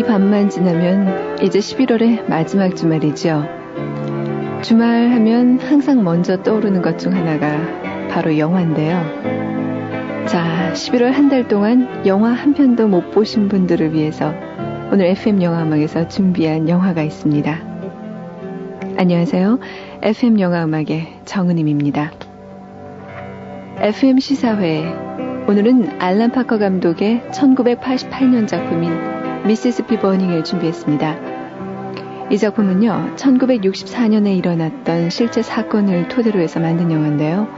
이 밤만 지나면 이제 11월의 마지막 주말이죠. 주말 하면 항상 먼저 떠오르는 것 중 하나가 바로 영화인데요. 자, 11월 한 달 동안 영화 한 편도 못 보신 분들을 위해서 오늘 FM 영화음악에서 준비한 영화가 있습니다. 안녕하세요. FM 영화음악의 정은임입니다. FM 시사회, 오늘은 알란 파커 감독의 1988년 작품인 미시시피 버닝을 준비했습니다. 이 작품은요, 1964년에 일어났던 실제 사건을 토대로 해서 만든 영화인데요.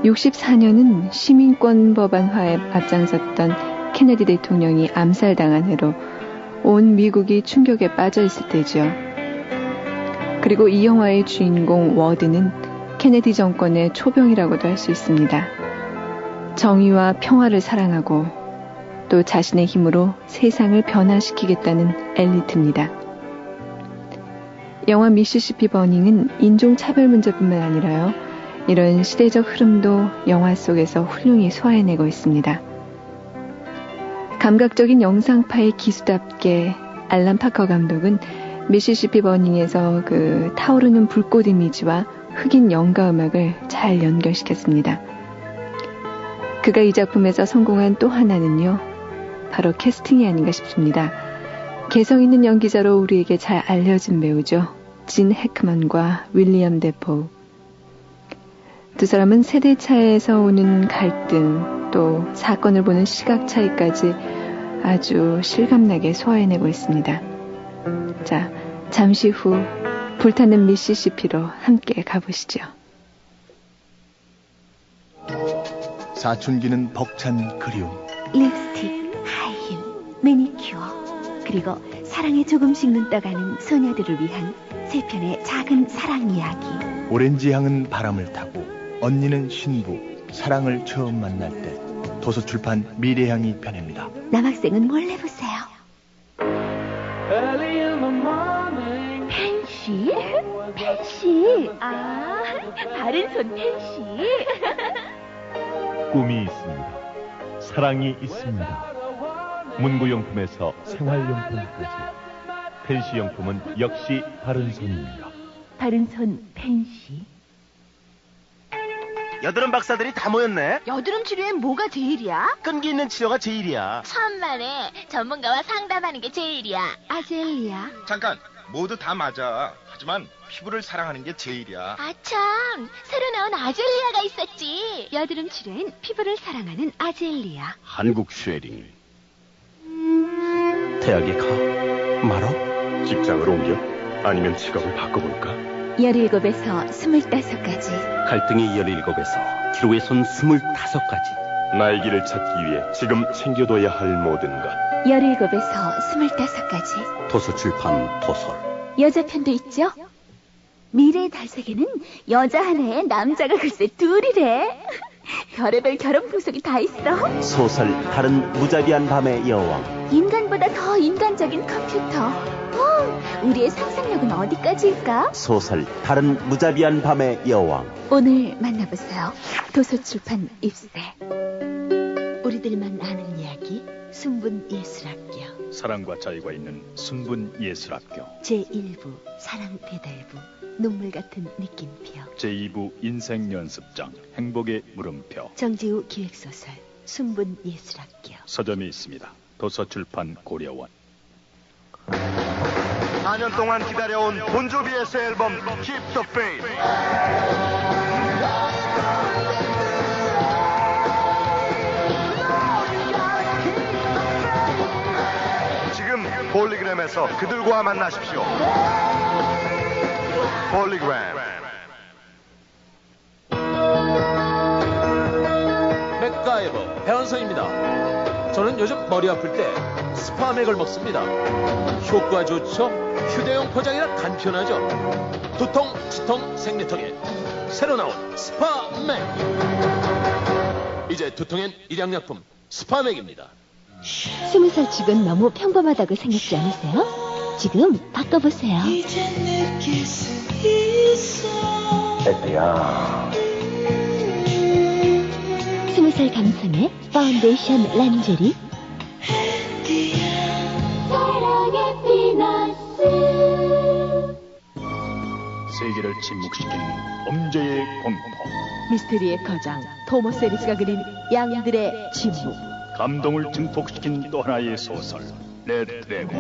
64년은 시민권 법안화에 앞장섰던 케네디 대통령이 암살당한 해로 온 미국이 충격에 빠져 있을 때죠. 그리고 이 영화의 주인공 워드는 케네디 정권의 초병이라고도 할 수 있습니다. 정의와 평화를 사랑하고 또 자신의 힘으로 세상을 변화시키겠다는 엘리트입니다. 영화 미시시피 버닝은 인종차별 문제뿐만 아니라요, 이런 시대적 흐름도 영화 속에서 훌륭히 소화해내고 있습니다. 감각적인 영상파의 기수답게 알란 파커 감독은 미시시피 버닝에서 그 타오르는 불꽃 이미지와 흑인 연가 음악을 잘 연결시켰습니다. 그가 이 작품에서 성공한 또 하나는요, 바로 캐스팅이 아닌가 싶습니다. 개성 있는 연기자로 우리에게 잘 알려진 배우죠. 진 해크만과 윌리엄 데포. 두 사람은 세대 차이에서 오는 갈등, 또 사건을 보는 시각 차이까지 아주 실감나게 소화해내고 있습니다. 자, 잠시 후 불타는 미시시피로 함께 가보시죠. 사춘기는 벅찬 그리움, 립스틱, 하이힐, 매니큐어, 그리고 사랑에 조금씩 눈떠가는 소녀들을 위한 세 편의 작은 사랑 이야기. 오렌지 향은 바람을 타고 언니는 신부, 사랑을 처음 만날 때. 도서출판 미래향이 편입니다. 남학생은 몰래 보세요. 펜시? 펜시? 아, 바른 손 펜시. 꿈이 있습니다. 사랑이 있습니다. 문구용품에서 생활용품까지. 펜시용품은 역시 바른손입니다. 바른손 펜시. 여드름 박사들이 다 모였네. 여드름 치료엔 뭐가 제일이야? 끈기 있는 치료가 제일이야. 천만에 전문가와 상담하는 게 제일이야. 아젤리아. 잠깐, 모두 다 맞아. 하지만 피부를 사랑하는 게 제일이야. 아참, 새로 나온 아젤리아가 있었지. 여드름 치료엔 피부를 사랑하는 아젤리아. 한국 쉐링. 대학에 가? 말아? 직장을 옮겨? 아니면 직업을 바꿔볼까? 17에서 25까지. 갈등이 17에서 기로에 손 25까지. 나의 길을 찾기 위해 지금 챙겨둬야 할 모든 것. 17에서 25까지. 도서출판 도설. 여자 편도 있죠? 미래의 달색에는 여자 하나에 남자가 글쎄 둘이래. 별의별 결혼 풍속이 다 있어. 소설 다른 무자비한 밤의 여왕. 인간보다 더 인간적인 컴퓨터. 우리의 상상력은 어디까지일까? 소설 다른 무자비한 밤의 여왕. 오늘 만나보세요. 도서출판 입세. 우리들만 아는 이야기, 순분예술학교. 사랑과 자유가 있는 순분예술학교. 제1부 사랑대달부, 눈물 같은 느낌표. 제2부 인생연습장, 행복의 물음표. 정지우 기획소설, 순분예술학교. 서점이 있습니다. 도서출판 고려원. 4년 동안 기다려온 본조비의 새 앨범 Keep the Faith. 지금 폴리그램에서 그들과 만나십시오. 폴리그램. 맥가이버 배원성입니다. 저는 요즘 머리 아플 때 스파맥을 먹습니다. 효과 좋죠? 휴대용 포장이라 간편하죠. 두통, 치통, 생리통에 새로 나온 스파맥. 이제 두통엔 일양약품 스파맥입니다. 20살 직은 너무 평범하다고 생각지 않으세요? 지금 바꿔보세요. 에드야. 20살 감성의 파운데이션 란제리. 세계를 침묵시킨 범죄의 공포. 미스테리의 거장 토머스 에리스가 그린 양들의 침묵. 감동을 증폭시킨 또 하나의 소설 레드 드래곤.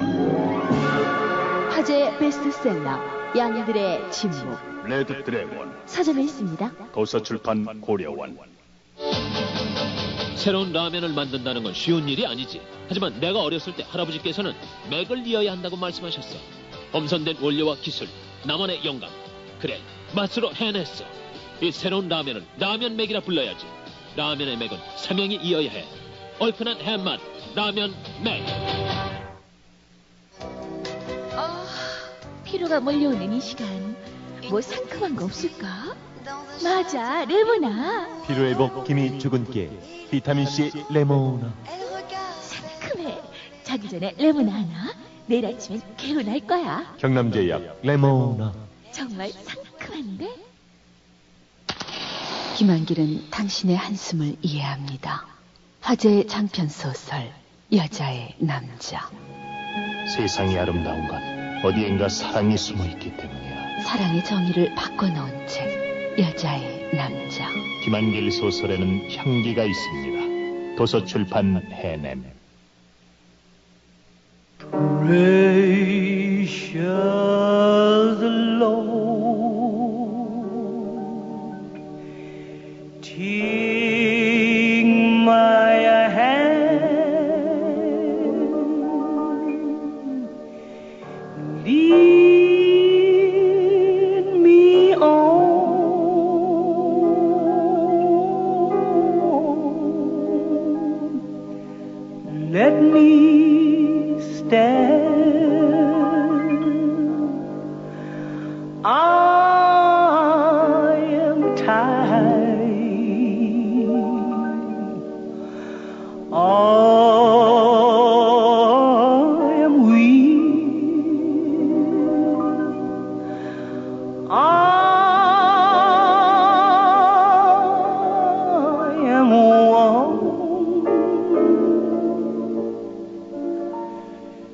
화제 베스트셀러 양들의 침묵. 레드 드래곤. 서점에 있습니다. 도서출판 고려원. 새로운 라면을 만든다는 건 쉬운 일이 아니지. 하지만 내가 어렸을 때 할아버지께서는 맥을 이어야 한다고 말씀하셨어. 엄선된 원료와 기술, 나만의 영감. 그래, 맛으로 해냈어. 이 새로운 라면을 라면 맥이라 불러야지. 라면의 맥은 삼형이 이어야 해. 얼큰한 해맛, 라면 맥. 피로가 몰려오는 이 시간, 뭐 상큼한 거 없을까? 맞아, 레모나. 피로회복 기미 주근깨 비타민C 레모나. 상큼해. 자기 전에 레모나 하나. 내일 아침엔 개운할 거야. 경남제약 레모나. 정말 상큼한데? 김한길은 당신의 한숨을 이해합니다. 화제의 장편 소설 여자의 남자. 세상이 아름다운 건 어디엔가 사랑이 숨어있기 때문이야. 사랑의 정의를 바꿔놓은 책 여자의 남자. 김한길 소설에는 향기가 있습니다. 도서출판 해냄. Precious Lord, take my hand, lead me on, let me stand. I am tired. I am weak. I am worn.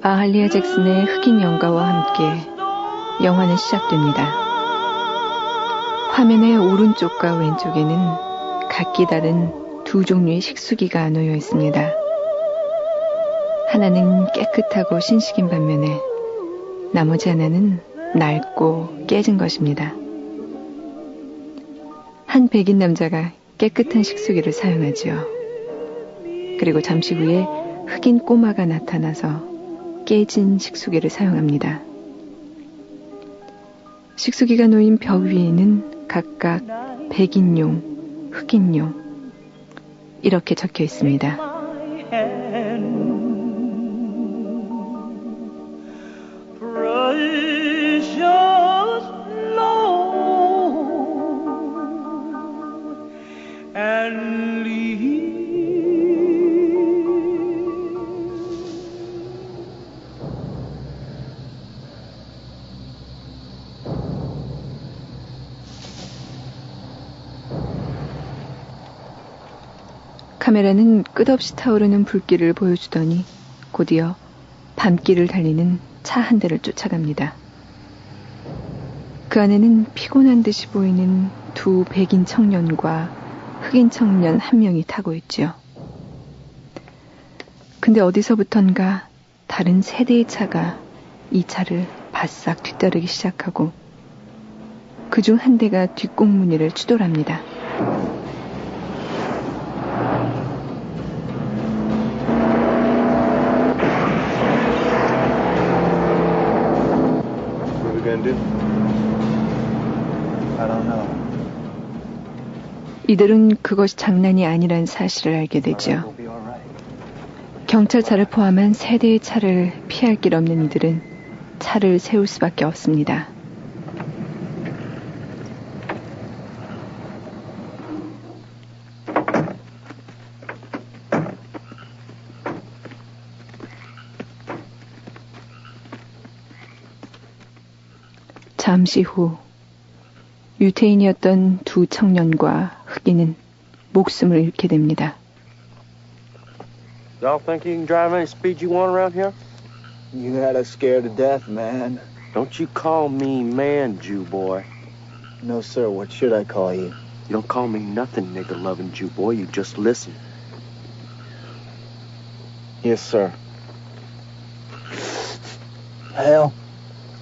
아할리아 잭슨의 흑인 연가와 함께 영화는 시작됩니다. 화면의 오른쪽과 왼쪽에는 각기 다른 두 종류의 식수기가 놓여 있습니다. 하나는 깨끗하고 신식인 반면에 나머지 하나는 낡고 깨진 것입니다. 한 백인 남자가 깨끗한 식수기를 사용하지요. 그리고 잠시 후에 흑인 꼬마가 나타나서 깨진 식수기를 사용합니다. 식수기가 놓인 벽 위에는 각각 백인용, 흑인용 이렇게 적혀 있습니다. 카메라는 끝없이 타오르는 불길을 보여주더니 곧이어 밤길을 달리는 차 한 대를 쫓아갑니다. 그 안에는 피곤한 듯이 보이는 두 백인 청년과 흑인 청년 한 명이 타고 있죠. 근데 어디서부턴가 다른 세 대의 차가 이 차를 바싹 뒤따르기 시작하고 그중 한 대가 뒷공무니를 추돌합니다. 이들은 그것이 장난이 아니란 사실을 알게 되죠. 경찰차를 포함한 세 대의 차를 피할 길 없는 이들은 차를 세울 수밖에 없습니다. 잠시 후 유태인이었던 두 청년과 흑인은 목숨을 잃게 됩니다. Y'all think you can drive any speed you want around here? You had us scared to death, man. Don't you call me man, Jew boy. No, sir. What should I call you? You don't call me nothing, nigger-loving Jew boy. You just listen. Yes, sir. Hell,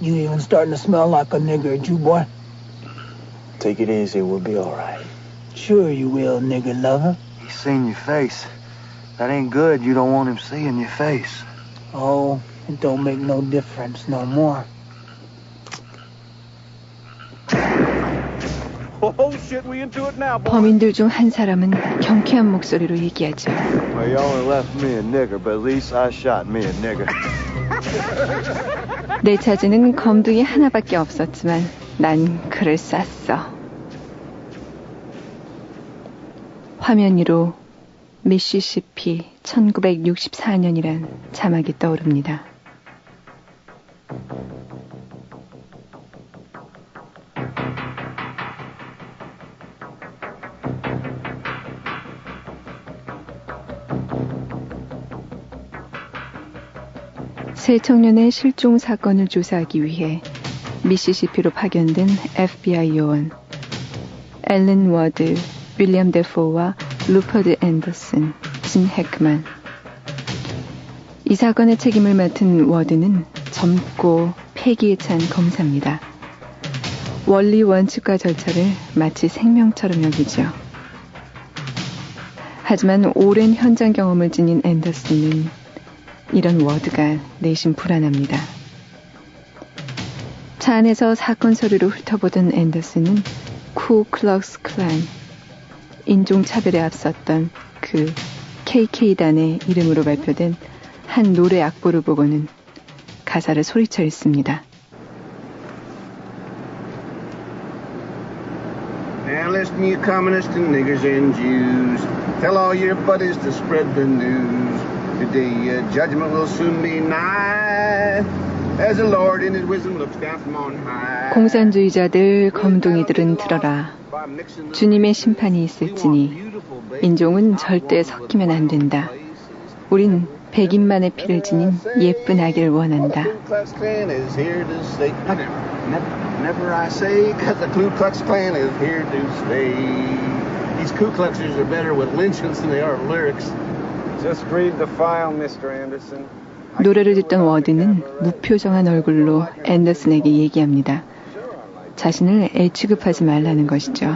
you even starting to smell like a nigger, Jew boy. Take it easy. We'll be all right. Sure you will, nigger lover. He's seen your face. That ain't good. You don't want him seeing your face. Oh, it don't make no difference no more. Oh shit, we into it now, boy. 범인들 중 한 사람은 경쾌한 목소리로 얘기하죠. Well, you only left me a nigger, but at least I shot me a nigger. 내 차지는 검둥이 하나밖에 없었지만 난 그를 쐈어. 화면 위로 미시시피 1964년이란 자막이 떠오릅니다. 세 청년의 실종 사건을 조사하기 위해 미시시피로 파견된 FBI 요원 앨런 워드, 윌리엄 데포와 루퍼드 앤더슨, 진 해크만. 이 사건의 책임을 맡은 워드는 젊고 패기에 찬 검사입니다. 원리 원칙과 절차를 마치 생명처럼 여기죠. 하지만 오랜 현장 경험을 지닌 앤더슨은 이런 워드가 내심 불안합니다. 차 안에서 사건 서류를 훑어보던 앤더슨은 쿠클럭스 클란, 인종차별에 앞섰던 그 KK단의 이름으로 발표된 한 노래 악보를 보고는 가사를 소리쳐 읽습니다. Now listen, you communists and niggers and Jews. Tell all your buddies to spread the news. Today judgment will soon be nigh. As the Lord in his wisdom looks down from on high. 공산주의자들, 검둥이들은 들어라. 주님의 심판이 있을지니 인종은 절대 섞이면 안 된다. 우린 백인만의 피를 지닌 예쁜 아기를 원한다. Never I say, cause the Ku Klux Klan is here to stay. These Ku Kluxers are better with lynchings than they are lyrics. Just read the file, Mr. Anderson. 노래를 듣던 워드는 무표정한 얼굴로 앤더슨에게 얘기합니다. 자신을 애 취급하지 말라는 것이죠.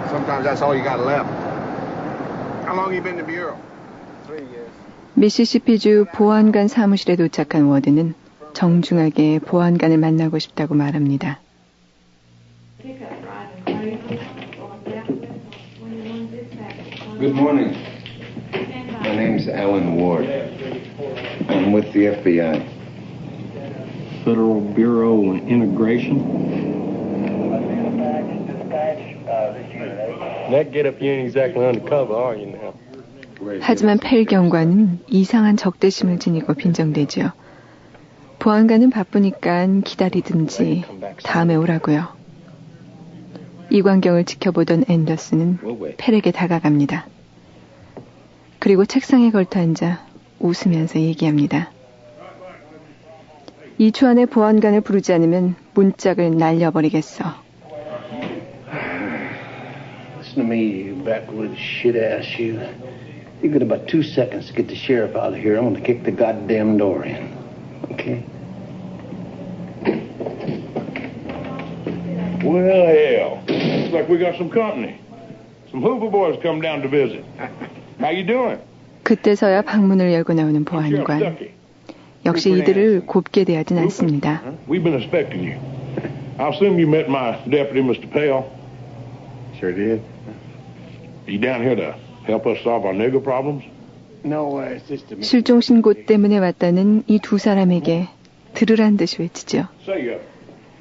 Sometimes that's all you got left. How long you been in the bureau? 3 years. 미시시피주 보안관 사무실에 도착한 워드는 정중하게 보안관을 만나고 싶다고 말합니다. Good morning. My name's Alan Ward. I'm with the FBI. Federal Bureau of Immigration. That get up, you ain't exactly undercover, are you now? 하지만 펠 경관은 이상한 적대심을 지니고 빈정대죠. 보안관은 바쁘니까 기다리든지 다음에 오라고요. 이 광경을 지켜보던 앤더슨은 펠에게 다가갑니다. 그리고 책상에 걸터앉아 웃으면서 얘기합니다. 2초 안에 보안관을 부르지 않으면 문짝을 날려버리겠어. Listen to me, you backwoods shit-ass you. You got about 2 seconds to get the sheriff out of here. I'm going to kick the goddamn door in. Okay? Well, hell. Looks like we got some company. Some Hoover boys come down to visit. How you doing? 그때서야 방문을 열고 나오는 보안관. 역시 이들을 곱게 대하진 않습니다. We've been expecting you. I assume you met my deputy, Mr. Pale. Sure did. You down here to help us solve our nigger problems? No, it's just a... 실종 신고 때문에 왔다는 이 두 사람에게 들으란 듯이 외치죠.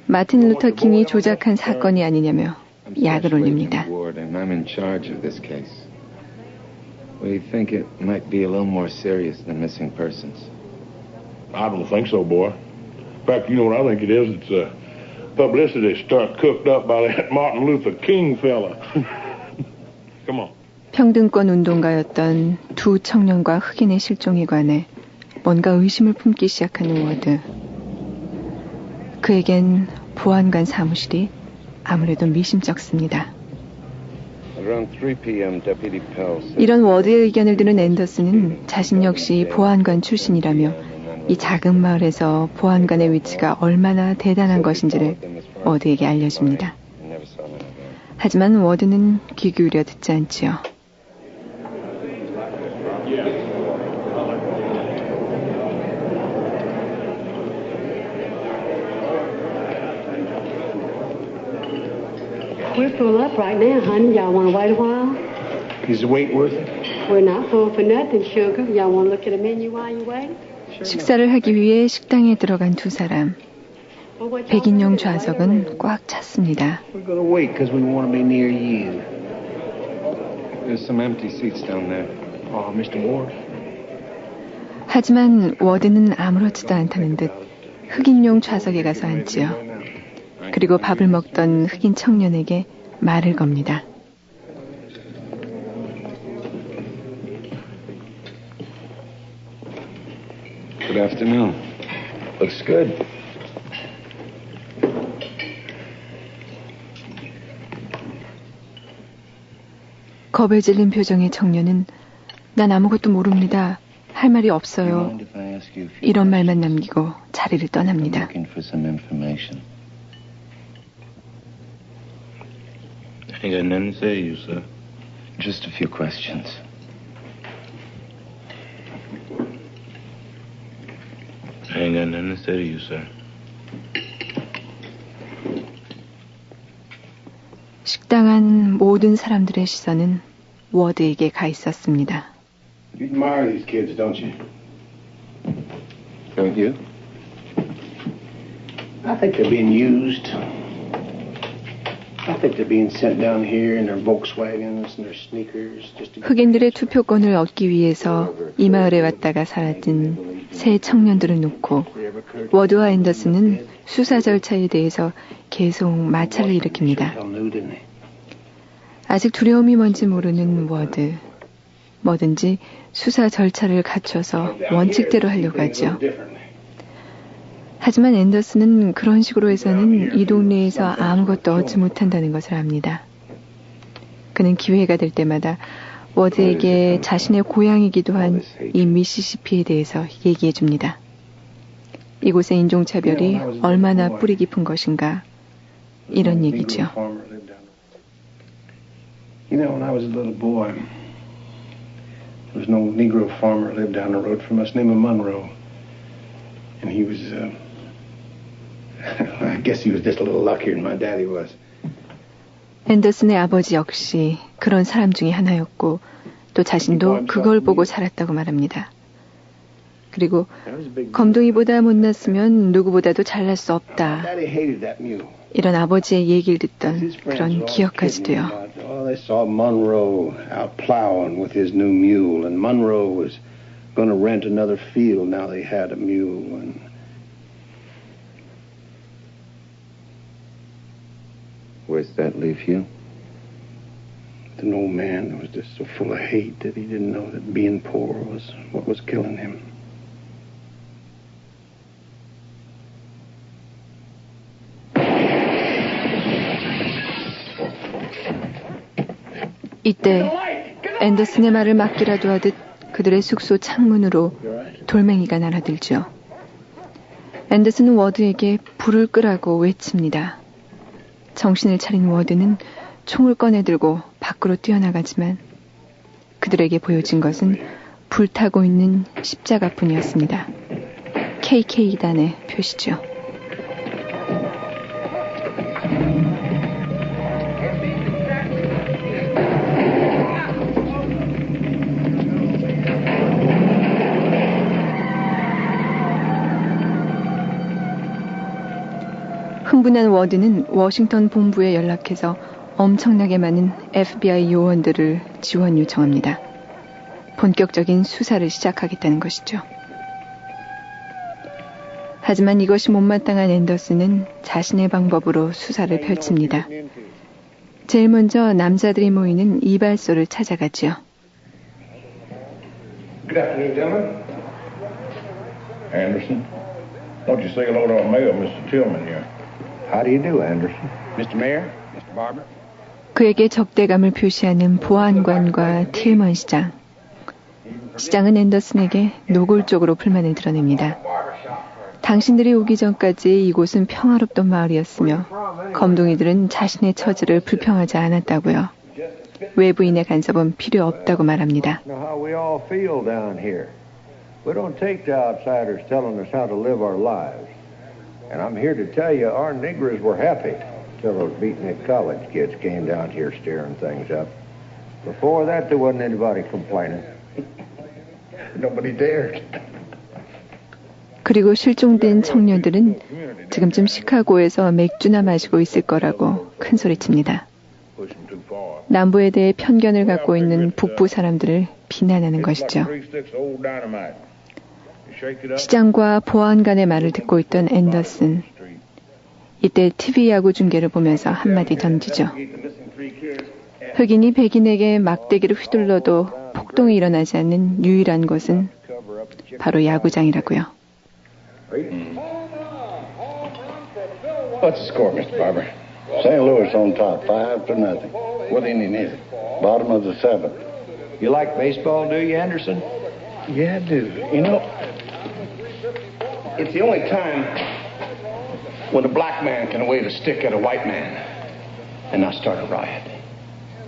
마틴 루터 킹이 조작한 사건이 아니냐며 약을 올립니다. I'm in charge of this case. We think it might be a little more serious than missing persons. I don't think so, boy. In fact, you know what I think it is? It's a publicity stunt cooked up by that Martin Luther King fella. Come on. 평등권 운동가였던 두 청년과 흑인의 실종에 관해 뭔가 의심을 품기 시작하는 워드. 그에겐 보안관 사무실이 아무래도 미심쩍습니다. 이런 워드의 의견을 들은 앤더슨은 자신 역시 보안관 출신이라며 이 작은 마을에서 보안관의 위치가 얼마나 대단한 것인지를 워드에게 알려줍니다. 하지만 워드는 귀 기울여 듣지 않지요. We're full up right now, honey. Y'all want to wait a while? Is the wait worth it? We're not full for nothing, sugar. Y'all want to look at a menu while you wait? 식사를 하기 위해 식당에 들어간 두 사람. 백인용 좌석은 꽉 찼습니다. We're going to wait because we want to be near you. There's some empty seats down there. Oh, Mr. Ward. 하지만 워드는 아무렇지도 않다는 듯 흑인용 좌석에 가서 앉지요. 그리고 밥을 먹던 흑인 청년에게 말을 겁니다. Good afternoon. Looks good. 겁에 질린 표정의 청년은 난 아무것도 모릅니다. 할 말이 없어요. 이런 말만 남기고 자리를 떠납니다. I ain't got nothing to say to you, sir. Just a few questions. I ain't got nothing to say to you, sir. 식당 안 모든 사람들의 시선은 워드에게 가 있었습니다. You admire these kids, don't you? Don't you? I think they're being used. I think they're being sent down here in their Volkswagens and their sneakers. 흑인들의 투표권을 얻기 위해서 이 마을에 왔다가 사라진 새 청년들을 놓고 워드와 앤더슨은 수사 절차에 대해서 계속 마찰을 일으킵니다. 아직 두려움이 뭔지 모르는 워드. 뭐든지 수사 절차를 갖춰서 원칙대로 하려고 하죠. 하지만 앤더슨은 그런 식으로 해서는 이 동네에서 아무것도 얻지 못한다는 것을 압니다. 그는 기회가 될 때마다 워드에게 자신의 고향이기도 한 이 미시시피에 대해서 얘기해 줍니다. 이곳의 인종차별이 얼마나 뿌리 깊은 것인가 이런 얘기죠. You know, when I was a little boy, there was no Negro farmer who lived down the road from us named Monroe. And he was, I guess he was just a little luckier than my daddy was. 앤더슨의 아버지 역시 그런 사람 중에 하나였고 또 자신도 그걸 보고 자랐다고 말합니다. 그리고 검둥이보다 못났으면 누구보다도 잘날 수 없다. 이런 아버지의 얘기를 듣던 그런 기억까지도요. They saw Monroe out plowing with his new mule, and Monroe was going to rent another field now they had a mule. And where's that leave you? An old man that was just so full of hate that he didn't know that being poor was what was killing him. 이때 앤더슨의 말을 막기라도 하듯 그들의 숙소 창문으로 돌멩이가 날아들죠. 앤더슨은 워드에게 불을 끄라고 외칩니다. 정신을 차린 워드는 총을 꺼내들고 밖으로 뛰어나가지만 그들에게 보여진 것은 불타고 있는 십자가뿐이었습니다. KK단의 표시죠. 흥분한 워드는 워싱턴 본부에 연락해서 엄청나게 많은 FBI 요원들을 지원 요청합니다. 본격적인 수사를 시작하겠다는 것이죠. 하지만 이것이 못마땅한 앤더슨은 자신의 방법으로 수사를 펼칩니다. 제일 먼저 남자들이 모이는 이발소를 찾아가죠. Good afternoon, gentlemen. Anderson, won't you say hello to our mayor, Mr. Tillman here? How do you do, Anderson? Mr. Mayor, Mr. Barber. 그에게 적대감을 표시하는 보안관과 틸먼 시장. 시장은 앤더슨에게 노골적으로 불만을 드러냅니다. 당신들이 오기 전까지 이곳은 평화롭던 마을이었으며 검둥이들은 자신의 처지를 불평하지 않았다고요. 외부인의 간섭은 필요 없다고 말합니다. We don't take to outsiders telling us how to live our lives. And I'm here to tell you our niggers were happy till those beatnik college kids came down here stirring things up. Before that, there wasn't anybody complaining. Nobody dared. 그리고 실종된 청년들은 지금쯤 시카고에서 맥주나 마시고 있을 거라고 큰소리칩니다. 남부에 대해 편견을 갖고 있는 북부 사람들을 비난하는 것이죠. 시장과 보안관의 말을 듣고 있던 앤더슨. 이때 TV 야구 중계를 보면서 한마디 던지죠. 흑인이 백인에게 막대기를 휘둘러도 폭동이 일어나지 않는 유일한 곳은 바로 야구장이라고요. What's the score, Mr. Barber? St. Louis on top, 5-0. What inning is it? Bottom of the 7th. You like baseball, do you, Anderson? Yeah, I do. You know, it's the only time when a black man can wave a stick at a white man and not start a riot.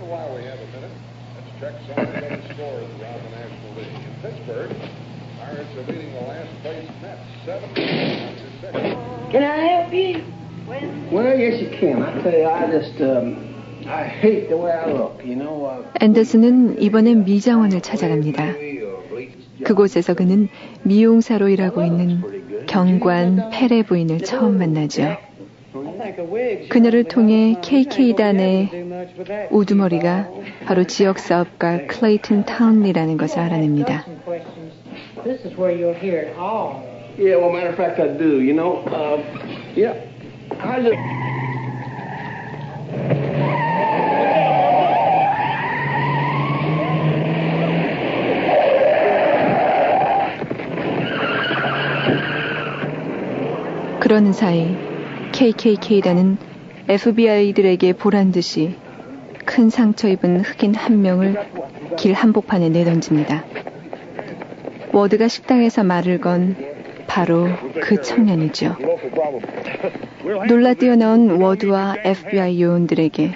While we have a minute, let's check some of the scores around the National League. In Pittsburgh, Pirates are leading the last place Mets 7-6. Can I help you? Well, yes, you can. I tell you, I hate the way I look, you know. 앤더슨은 이번엔 미장원을 찾아갑니다. 그곳에서 그는 미용사로 일하고 있는 경관 페레 부인을 처음 만나죠. 그녀를 통해 KK단의 우두머리가 바로 지역사업가 클레이튼 타운리라는 것을 알아냅니다. Yeah, well, matter of fact, I do. You know, yeah, I just. 그러는 사이 KKK단은 FBI들에게 보란 듯이 큰 상처 입은 흑인 한 명을 길 한복판에 내던집니다. 워드가 식당에서 말을 건 바로 그 청년이죠. 놀라 뛰어나온 워드와 FBI 요원들에게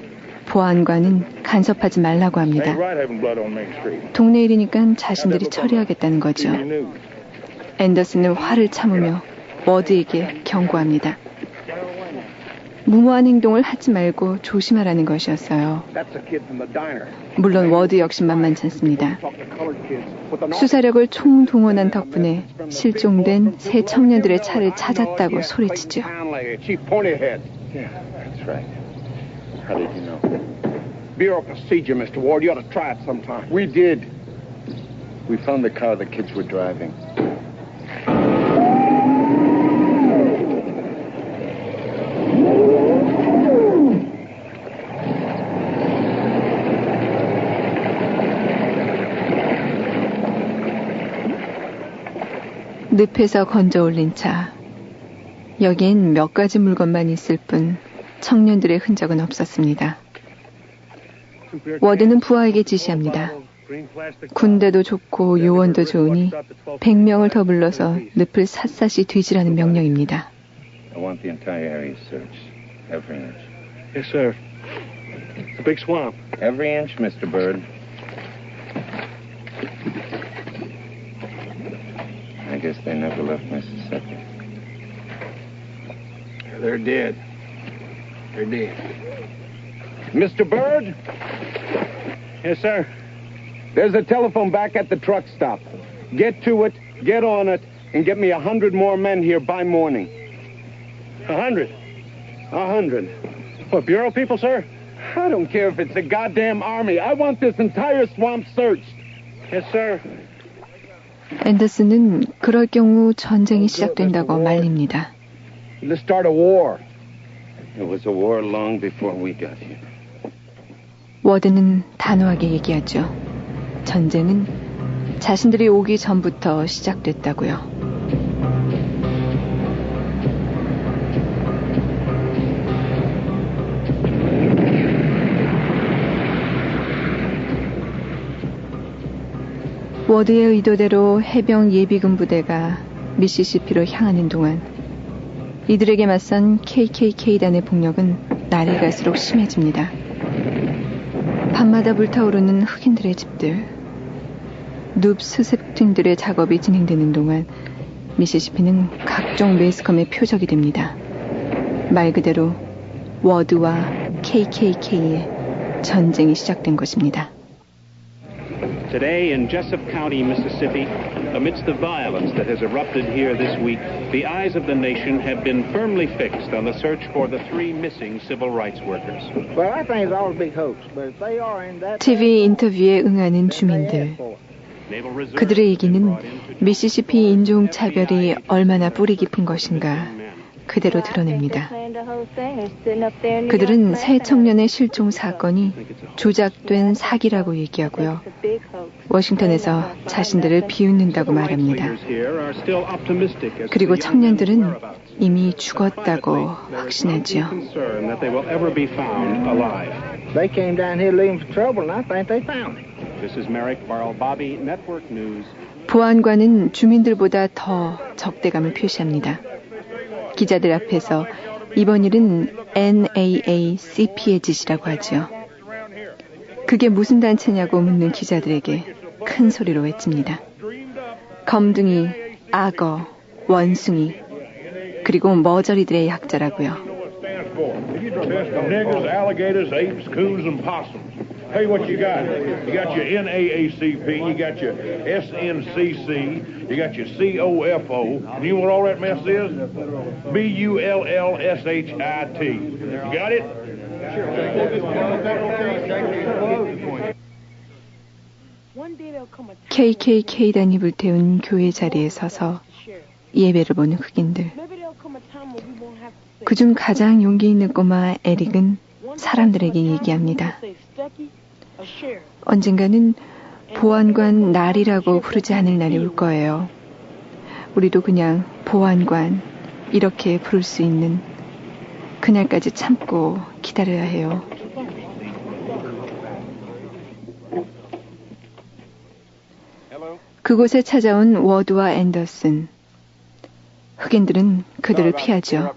보안관은 간섭하지 말라고 합니다. 동네 일이니까 자신들이 처리하겠다는 거죠. 앤더슨은 화를 참으며 워드에게 경고합니다. 무모한 행동을 하지 말고 조심하라는 것이었어요. 물론 워드 역시 만만치 않습니다. 수사력을 총동원한 덕분에 실종된 세 청년들의 차를 찾았다고 소리치죠. Bureau procedure, Mr. Ward. You ought to try it sometime. We did. We found the car the kids were driving. 늪에서 건져 올린 차. 여긴 몇 가지 물건만 있을 뿐 청년들의 흔적은 없었습니다. 워드는 부하에게 지시합니다. 군대도 좋고 요원도 좋으니 100명을 더 불러서 늪을 샅샅이 뒤지라는 명령입니다. I want the entire area searched. Every inch. Yes, sir. It's a big swamp. Every inch, Mr. Bird. I guess they never left Mississippi. They're dead. They're dead. Mr. Bird? Yes, sir. There's a telephone back at the truck stop. Get to it, get on it, and get me 100 more men here by morning. 100? 100. What, Bureau people, sir? I don't care if it's the goddamn army. I want this entire swamp searched. Yes, sir. 앤더슨은 그럴 경우 전쟁이 시작된다고 말립니다. Let's start a war. It was a war long before we got here. 워드는 단호하게 얘기하죠. 전쟁은 자신들이 오기 전부터 시작됐다고요. 워드의 의도대로 해병 예비군 부대가 미시시피로 향하는 동안 이들에게 맞선 KKK단의 폭력은 날이 갈수록 심해집니다. 밤마다 불타오르는 흑인들의 집들, 눕 수습팀들의 작업이 진행되는 동안 미시시피는 각종 매스컴의 표적이 됩니다. 말 그대로 워드와 KKK의 전쟁이 시작된 것입니다. Today in Jessup County, Mississippi, amidst the violence that has erupted here this week, the eyes of the nation have been firmly fixed on the search for the 3 missing civil rights workers. Well, I think it's all a big hoax, but if they are in that... TV 인터뷰에 응하는 주민들. 그들의 얘기는 미시시피 인종차별이 얼마나 뿌리 깊은 것인가 그대로 드러냅니다. 그들은 새 청년의 실종 사건이 조작된 사기라고 얘기하고요. 워싱턴에서 자신들을 비웃는다고 말합니다. 그리고 청년들은 이미 죽었다고 확신하지요. They came down here looking for trouble, and I think they found it. This is Merrick Barl Bobby Network News. 보안관은 주민들보다 더 적대감을 표시합니다. 기자들 앞에서 이번 일은 NAACP의 짓이라고 하죠. 그게 무슨 단체냐고 묻는 기자들에게 큰 소리로 외칩니다. 검둥이, 악어, 원숭이, 그리고 머저리들의 약자라고요. Niggas, alligators, apes, coons, and possums. Hey, what you got? You got your NAACP, you got your SNCC, you got your COFO, and you know what all that mess is? BULLSHIT. You got it? KKK단이 불태운 교회 자리에 서서 예배를 보는 흑인들. 그중 가장 용기 있는 꼬마 에릭은 사람들에게 얘기합니다. 언젠가는 보안관 날이라고 부르지 않을 날이 올 거예요. 우리도 그냥 보안관 이렇게 부를 수 있는 그날까지 참고 기다려야 해요. 그곳에 찾아온 워드와 앤더슨. 흑인들은 그들을 피하죠.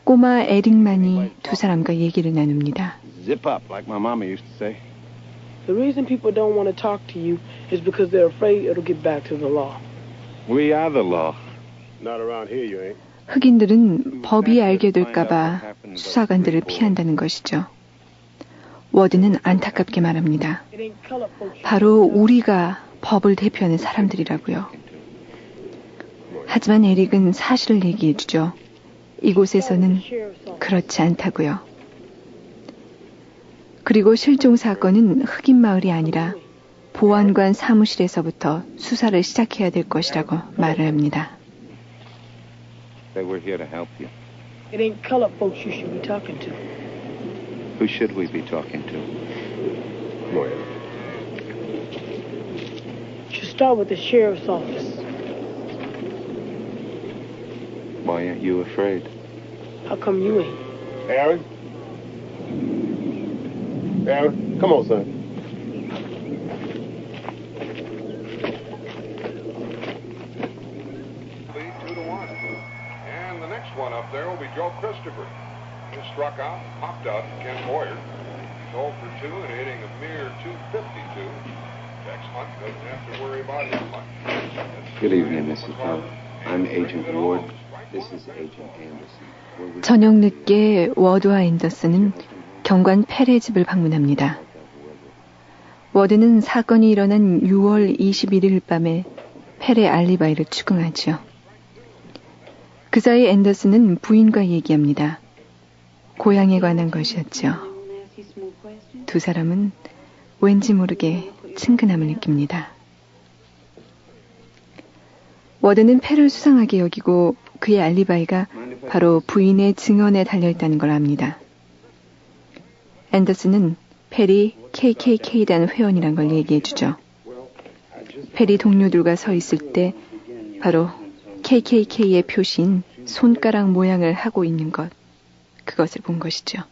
꼬마 에릭만이 두 사람과 얘기를 나눕니다. Zip up, like my mama used to say. The reason people don't want to talk to you is because they're afraid it'll get back to the law. We are the law. Not around here, you ain't. 흑인들은 법이 알게 될까봐 수사관들을 피한다는 것이죠. 워드는 안타깝게 말합니다. 바로 우리가 법을 대표하는 사람들이라고요. 하지만 에릭은 사실을 얘기해주죠. 이곳에서는 그렇지 않다고요. 그리고 실종 사건은 흑인 마을이 아니라 보안관 사무실에서부터 수사를 시작해야 될 것이라고 말을 합니다. They were here to help you. It ain't colored folks you should be talking to. Who should we be talking to? You should start with the sheriff's office. Why aren't you afraid? How come you ain't? Aaron? Aaron, come on, son. 2-1. And the next one up there will be Joe Christopher. He struck out, popped out Ken Boyer. 0 for 2 and hitting a mere .252. Tex Hunt doesn't have to worry about him much. Good evening, Mrs. Hunt. I'm Agent Ward. This is Agent Anderson. 저녁 늦게 워드와 앤더슨은 경관 펠의 집을 방문합니다. 워드는 사건이 일어난 6월 21일 밤에 펠의 알리바이를 추궁하죠. 그 사이 앤더슨은 부인과 얘기합니다. 고향에 관한 것이었죠. 두 사람은 왠지 모르게 친근함을 느낍니다. 워드는 펠을 수상하게 여기고 그의 알리바이가 바로 부인의 증언에 달려있다는 걸 압니다. 앤더슨은 펠이 KKK단 회원이란 걸 얘기해주죠. 펠이 동료들과 서 있을 때 바로 KKK의 표시인 손가락 모양을 하고 있는 것, 그것을 본 것이죠.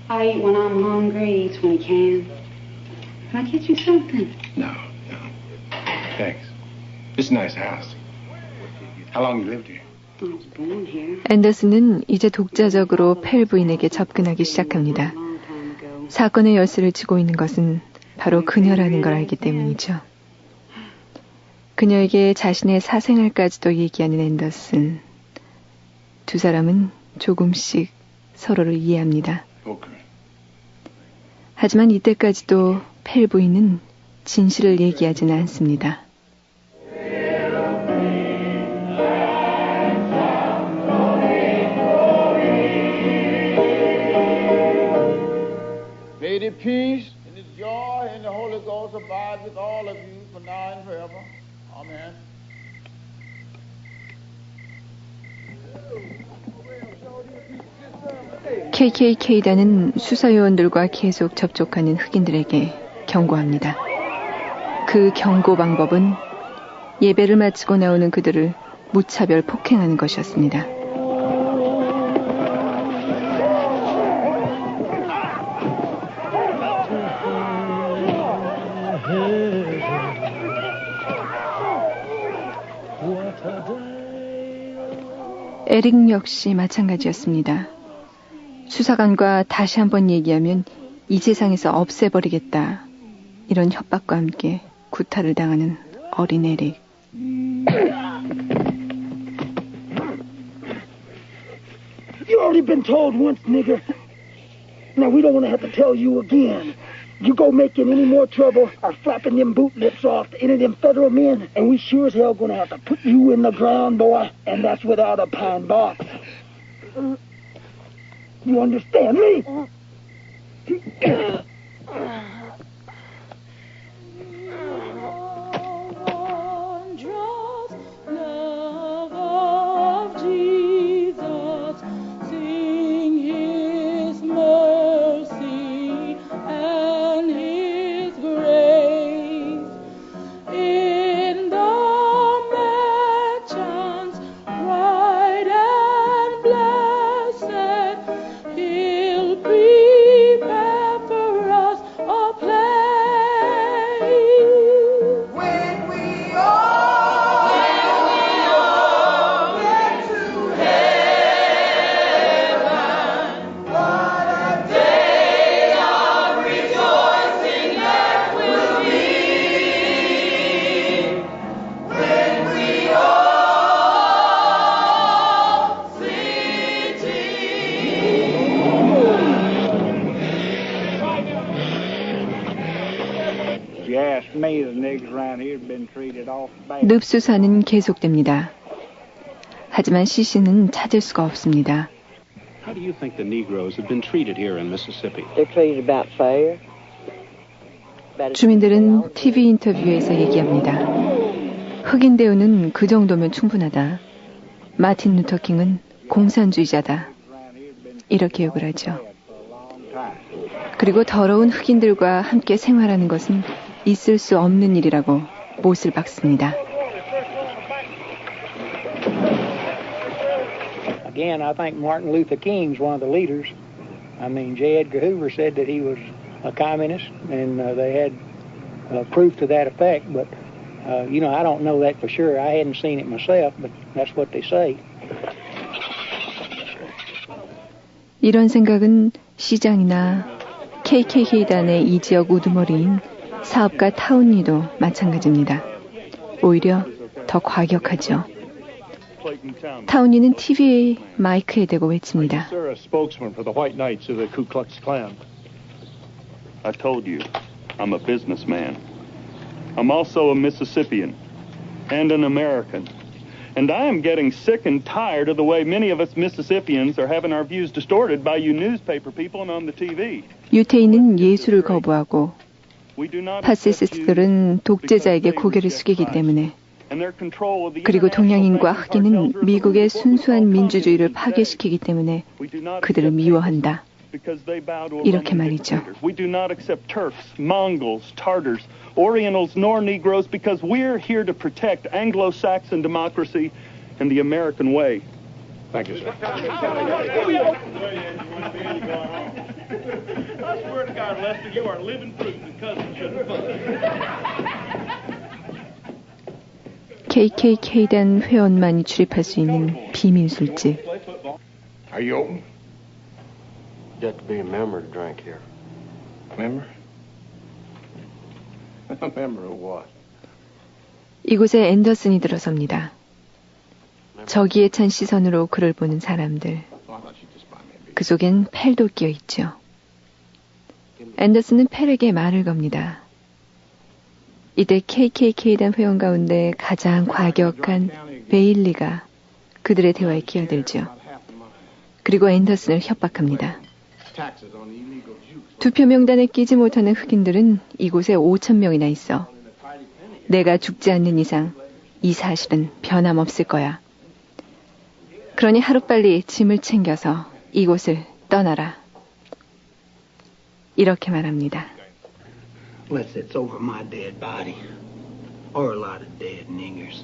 I eat when I'm hungry, he eats when he can. Can I get you something? No. Thanks. It's a nice house. How long you lived here? I was born here. 앤더슨은 이제 독자적으로 펠 부인에게 접근하기 시작합니다. 사건의 열쇠를 쥐고 있는 것은 바로 그녀라는 걸 알기 때문이죠. 그녀에게 자신의 사생활까지도 얘기하는 앤더슨. 두 사람은 조금씩 서로를 이해합니다. 하지만 이때까지도 펠 부인은 진실을 얘기하지는 않습니다. May the peace and the joy and the Holy Ghost abide with all of you for now and forever. Amen. KKK단은 수사요원들과 계속 접촉하는 흑인들에게 경고합니다. 그 경고 방법은 예배를 마치고 나오는 그들을 무차별 폭행하는 것이었습니다. 에릭 역시 마찬가지였습니다. 수사관과 다시 한번 얘기하면 이 세상에서 없애버리겠다. 이런 협박과 함께 구타를 당하는 어린 에릭. You already been told once, nigger. Now we don't want to have to tell you again. You go making any more trouble or flapping them boot lips off to any of them federal men, and we sure as hell gonna have to put you in the ground, boy, and that's without a pine box. You understand me? 늪수사는 계속됩니다. 하지만 CC는 찾을 수가 없습니다. How do you think the Negroes have been treated here in Mississippi? They're treated about fair. 주민들은 TV 인터뷰에서 얘기합니다. 흑인 대우는 그 정도면 충분하다. 마틴 루터 킹은 공산주의자다. 이렇게 욕을 하죠. 그리고 더러운 흑인들과 함께 생활하는 것은 있을 수 없는 일이라고 못을 박습니다. Again, I think Martin Luther King's one of the leaders. I mean, J. Edgar Hoover said that he was a communist, and they had proof to that effect. But, I don't know that for sure. I hadn't seen it myself, but that's what they say. 이런 생각은 시장이나 KKK단의 이 지역 우두머리인 사업가 타운리도 마찬가지입니다. 오히려 더 과격하죠. 타운리는 TV 마이크에 대고 외칩니다. I told you, I'm a businessman. I'm also a Mississippian and an American. And I am getting sick and tired of the way many of us Mississippians are having our views distorted by you newspaper people and on the TV. 유태인은 예수를 거부하고 파시스트들은 독재자에게 고개를 숙이기 때문에 그리고 동양인과 흑인은 미국의 순수한 민주주의를 파괴시키기 때문에 그들을 미워한다. 이렇게 말이죠. We do not accept Turks, Mongols, Tartars, Orientals, nor Negroes because we're here to protect Anglo-Saxon democracy and the American way. Thank you, sir. I swear to God, hard, Lester. You are living proof that Cousin shouldn't fuss. KKK단 회원만이 출입할 수 있는 비밀 술집. Are you open? You have to be a member to drink here. Member? A member of what? 이곳에 앤더슨이 들어섭니다. 저기에 찬 시선으로 그를 보는 사람들. 그 속엔 펠도 끼어 있죠. 앤더슨은 펠에게 말을 겁니다. 이때 KKK단 회원 가운데 가장 과격한 베일리가 그들의 대화에 끼어들죠. 그리고 앤더슨을 협박합니다. 투표 명단에 끼지 못하는 흑인들은 이곳에 5,000명이나 있어. 내가 죽지 않는 이상 이 사실은 변함없을 거야. 그러니 하루빨리 짐을 챙겨서 이곳을 떠나라. 이렇게 말합니다. Unless it's over my dead body. Or a lot of dead niggers.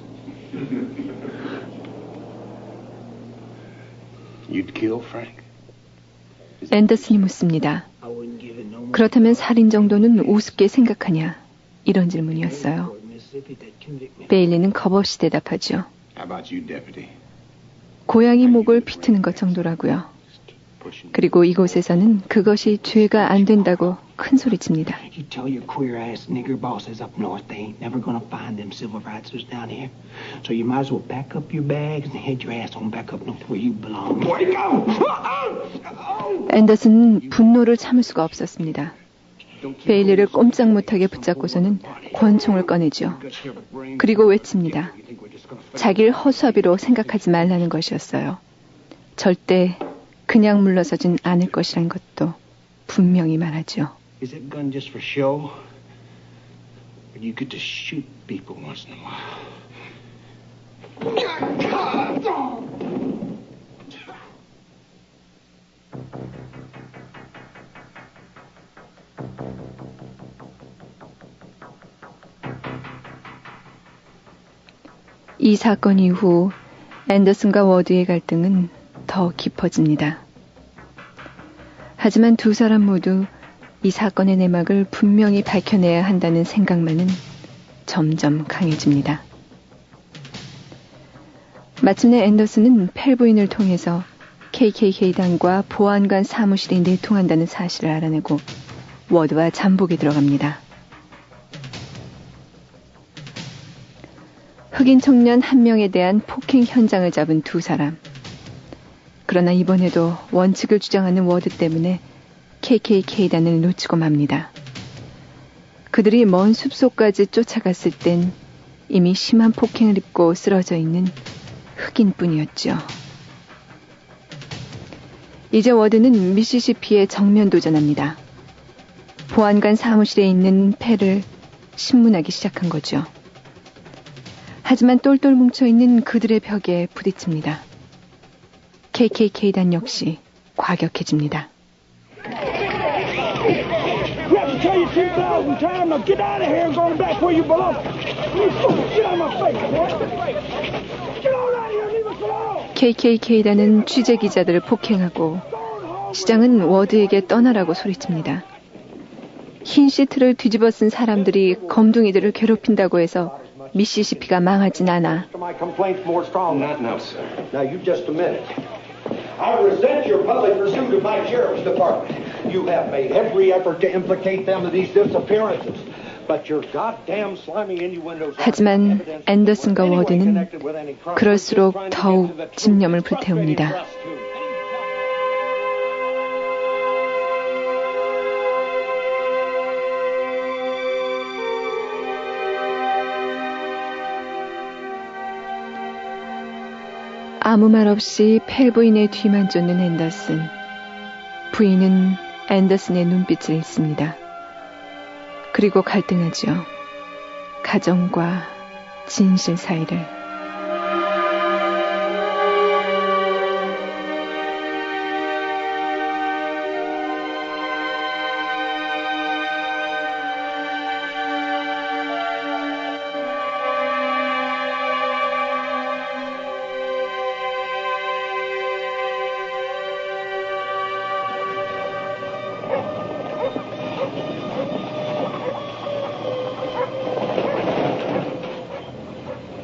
You'd kill Frank? 앤더슨이 묻습니다. 그렇다면 살인 정도는 우습게 생각하냐? 이런 질문이었어요. 베일리는 겁없이 대답하죠. How about you, deputy? 고양이 목을 비트는 것 정도라고요. 그리고 이곳에서는 그것이 죄가 안 된다고 큰 소리칩니다. You tell your queer-ass nigger bosses up north they ain't never gonna find them civil rightsers down here. So you might as well back up your bags and head your ass on back up north where you belong. Wake up! 앤더슨은 분노를 참을 수가 없었습니다. 베일리를 꼼짝 못하게 붙잡고서는 권총을 꺼내죠. 그리고 외칩니다. 자기를 허수아비로 생각하지 말라는 것이었어요. 절대 그냥 물러서진 않을 것이란 것도 분명히 말하죠. Is that gun just for show? Or you get to shoot people once in a while? 이 사건 이후 앤더슨과 워드의 갈등은 더 깊어집니다. 하지만 두 사람 모두 이 사건의 내막을 분명히 밝혀내야 한다는 생각만은 점점 강해집니다. 마침내 앤더슨은 펠 부인을 통해서 KKK단과 보안관 사무실이 내통한다는 사실을 알아내고 워드와 잠복에 들어갑니다. 흑인 청년 한 명에 대한 폭행 현장을 잡은 두 사람. 그러나 이번에도 원칙을 주장하는 워드 때문에 KKK단을 놓치고 맙니다. 그들이 먼 숲속까지 쫓아갔을 땐 이미 심한 폭행을 입고 쓰러져 있는 흑인뿐이었죠. 이제 워드는 미시시피에 정면 도전합니다. 보안관 사무실에 있는 펠을 신문하기 시작한 거죠. 하지만 똘똘 뭉쳐있는 그들의 벽에 부딪힙니다. KKK단 역시 과격해집니다. We have to tell you 2,000 times. Now get out of here and go back where you belong. Get out of my face, boy. Get on out of here and leave us alone. KKK단은 취재 기자들을 폭행하고 시장은 워드에게 떠나라고 소리칩니다. 흰 시트를 뒤집어 쓴 사람들이 검둥이들을 괴롭힌다고 해서 미시시피가 망하진 않아. My complaint's more strong. Not now, sir. Now, you just a minute. I resent your public pursuit of my sheriff's department. You have made every effort to implicate them in these disappearances. But your goddamn slimy innuendos. 하지만 앤더슨과 워드는 그럴수록 더욱 집념을 불태웁니다. 아무 말 없이 펠 부인의 뒤만 쫓는 앤더슨. 부인은 앤더슨의 눈빛을 읽습니다. 그리고 갈등하죠. 가정과 진실 사이를.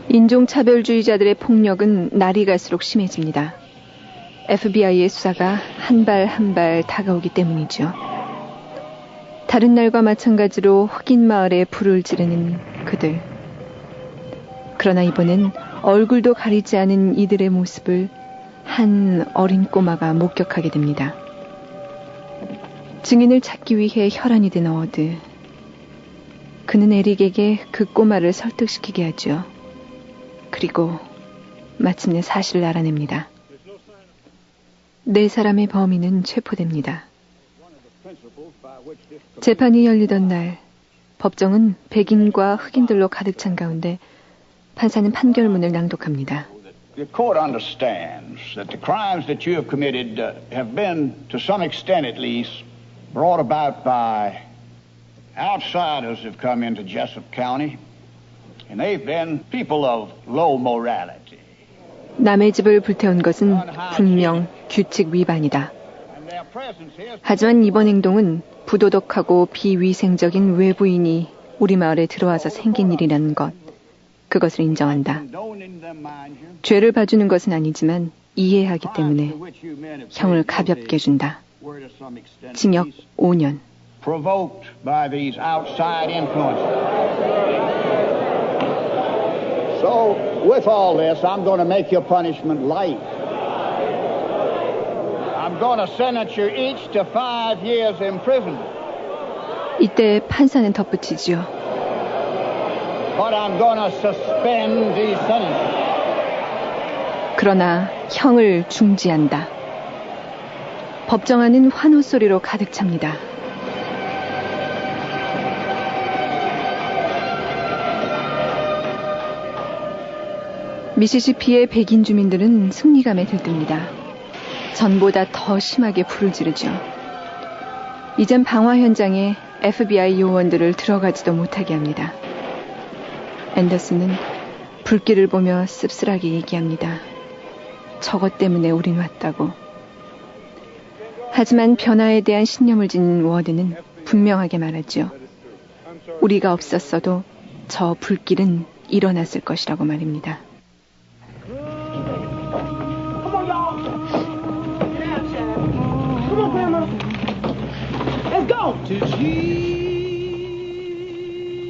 인종차별주의자들의 폭력은 날이 갈수록 심해집니다. FBI의 수사가 한 발 한 발 다가오기 때문이죠. 다른 날과 마찬가지로 흑인 마을에 불을 지르는 그들. 그러나 이번엔 얼굴도 가리지 않은 이들의 모습을 한 어린 꼬마가 목격하게 됩니다. 증인을 찾기 위해 혈안이 든 어드. 그는 에릭에게 그 꼬마를 설득시키게 하죠. 그리고 마침내 사실을 알아냅니다. 4사람의 범인은 체포됩니다. 재판이 열리던 날, 법정은 백인과 흑인들로 가득 찬 가운데 판사는 판결문을 낭독합니다. The court understands that the crimes that you have committed have been, to some extent at least, brought about by outsiders who've come into Jessup County, and they've been people of low morality. 남의 집을 불태운 것은 분명 규칙 위반이다. 하지만 이번 행동은 부도덕하고 비위생적인 외부인이 우리 마을에 들어와서 생긴 일이라는 것, 그것을 인정한다. 죄를 봐주는 것은 아니지만 이해하기 때문에 형을 가볍게 준다. 징역 5년. Provoked by these outside influences. So, with all this, I'm going to make your punishment light. I'm going to sentence you each to 5 years imprisonment. 이때 판사는 덧붙이지요. But I'm going to suspend these sentences. 그러나 형을 중지한다. 법정 안은 환호 소리로 가득 찹니다. 미시시피의 백인 주민들은 승리감에 들뜹니다. 전보다 더 심하게 불을 지르죠. 이젠 방화 현장에 FBI 요원들을 들어가지도 못하게 합니다. 앤더슨은 불길을 보며 씁쓸하게 얘기합니다. 저것 때문에 우린 왔다고. 하지만 변화에 대한 신념을 지닌 워드는 분명하게 말하죠. 우리가 없었어도 저 불길은 일어났을 것이라고 말입니다.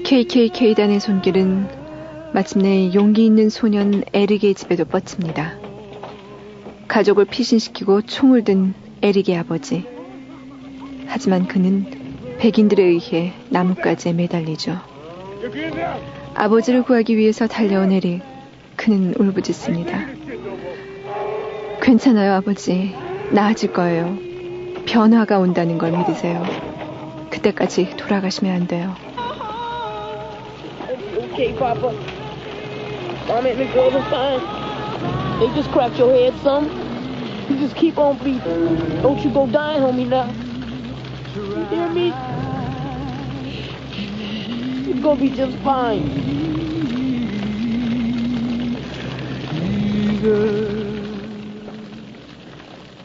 KKK단의 손길은 마침내 용기 있는 소년 에릭의 집에도 뻗칩니다. 가족을 피신시키고 총을 든 에릭의 아버지. 하지만 그는 백인들에 의해 나뭇가지에 매달리죠. 아버지를 구하기 위해서 달려온 에릭. 그는 울부짖습니다. 괜찮아요, 아버지. 나아질 거예요. 변화가 온다는 걸 믿으세요. 그때까지 돌아가시면 안 돼요. Okay, Papa. Mom and the girls are fine. They just cracked your head some. You just keep on breathing. Don't you go dying on me now. You hear me? You're gonna be just fine.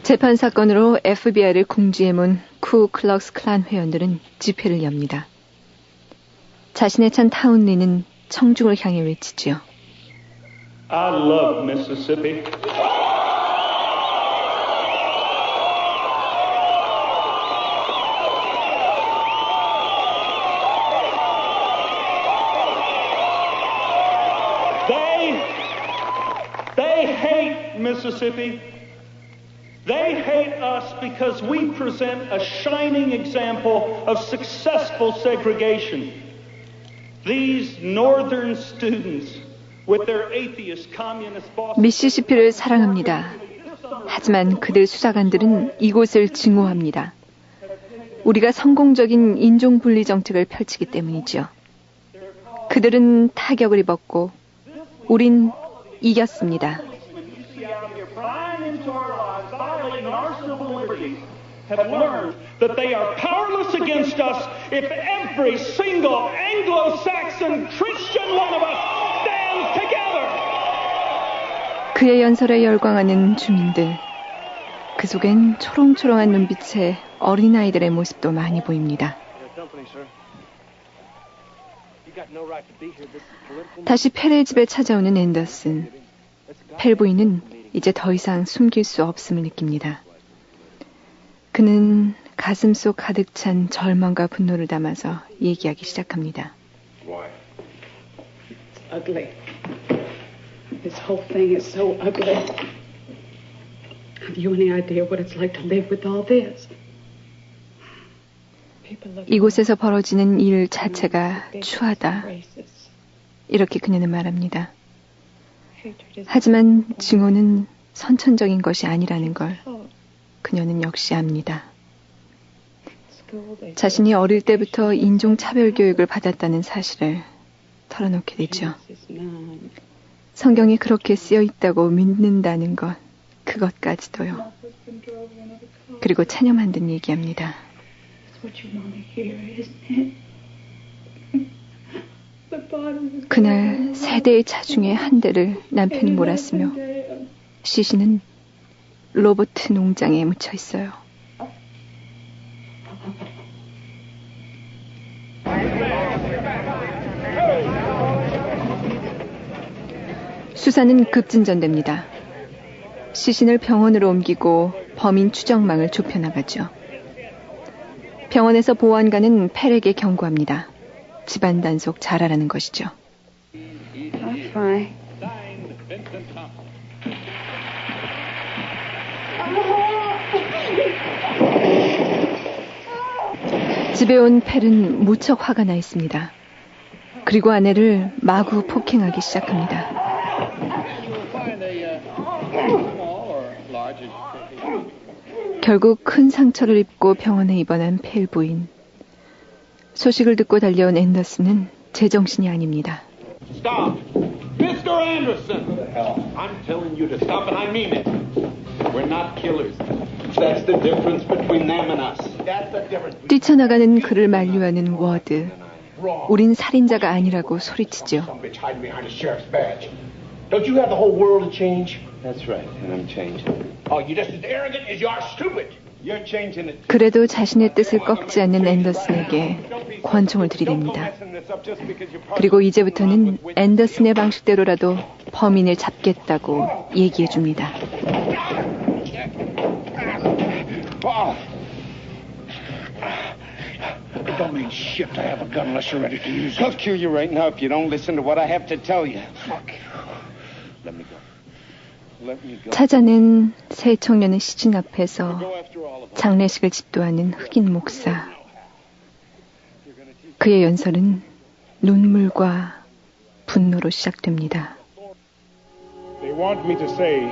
재판 사건으로 FBI를 궁지에 몬 쿠클럭스 클란 회원들은 집회를 엽니다. 자신에 찬 타운리는 청중을 향해 외치지요. I love Mississippi. They hate Mississippi. They hate us because we present a shining example of successful segregation. These northern students with their atheist communist bosses. 미시시피를 사랑합니다. 하지만 그들 수사관들은 이곳을 증오합니다. 우리가 성공적인 인종분리 정책을 펼치기 때문이죠. 그들은 타격을 입었고 우린 이겼습니다. Have learned that they are powerless against us if every single Anglo-Saxon Christian one of us stands together. 그의 연설에 열광하는 주민들. 그 속엔 초롱초롱한 눈빛의 어린아이들의 모습도 많이 보입니다. 다시 펠의 집에 찾아오는 앤더슨. 펠 부인은 이제 더 이상 숨길 수 없음을 느낍니다. 그는 가슴속 가득 찬 절망과 분노를 담아서 얘기하기 시작합니다. It's ugly. This whole thing is so ugly. Have you any idea what it's like to live with all this? 이곳에서 벌어지는 일 자체가 추하다. 이렇게 그녀는 말합니다. 하지만 증오는 선천적인 것이 아니라는 걸 그녀는 역시 압니다. 자신이 어릴 때부터 인종차별 교육을 받았다는 사실을 털어놓게 되죠. 성경에 그렇게 쓰여 있다고 믿는다는 것, 그것까지도요. 그리고 체념한 듯 얘기합니다. 그날 3대의 차 중에 한 대를 남편이 몰았으며 시신은 로버트 농장에 묻혀 있어요. 수사는 급진전됩니다. 시신을 병원으로 옮기고 범인 추정망을 좁혀나가죠. 병원에서 보안관은 펠에게 경고합니다. 집안 단속 잘하라는 것이죠. I'm fine. 집에 온 펠은 무척 화가 나 있습니다. 그리고 아내를 마구 폭행하기 시작합니다. 결국 큰 상처를 입고 병원에 입원한 펠 부인. 소식을 듣고 달려온 앤더슨은 제정신이 아닙니다. Stop! Mr. Anderson! I'm telling you to stop and I mean it. We're not killers. That's the difference between them and us. That's the difference. 뛰쳐나가는 그를 만류하는 워드. 우린 살인자가 아니라고 소리치죠. Don't you have the whole world to change? That's right, and I'm changing. Oh, you're just as arrogant as you are stupid. You're changing it. 그래도 자신의 뜻을 꺾지 않는 앤더슨에게 권총을 들이댑니다. 그리고 이제부터는 앤더슨의 방식대로라도 범인을 잡겠다고 얘기해줍니다. It don't mean shit to have a gun unless you're ready to use it. I'll kill you right now if you don't listen to what I have to tell you. Fuck. Let me go. Let me go. 찾아낸 새 청년의 시신 앞에서 장례식을 집도하는 흑인 목사. 그의 연설은 눈물과 분노로 시작됩니다. They want me to say,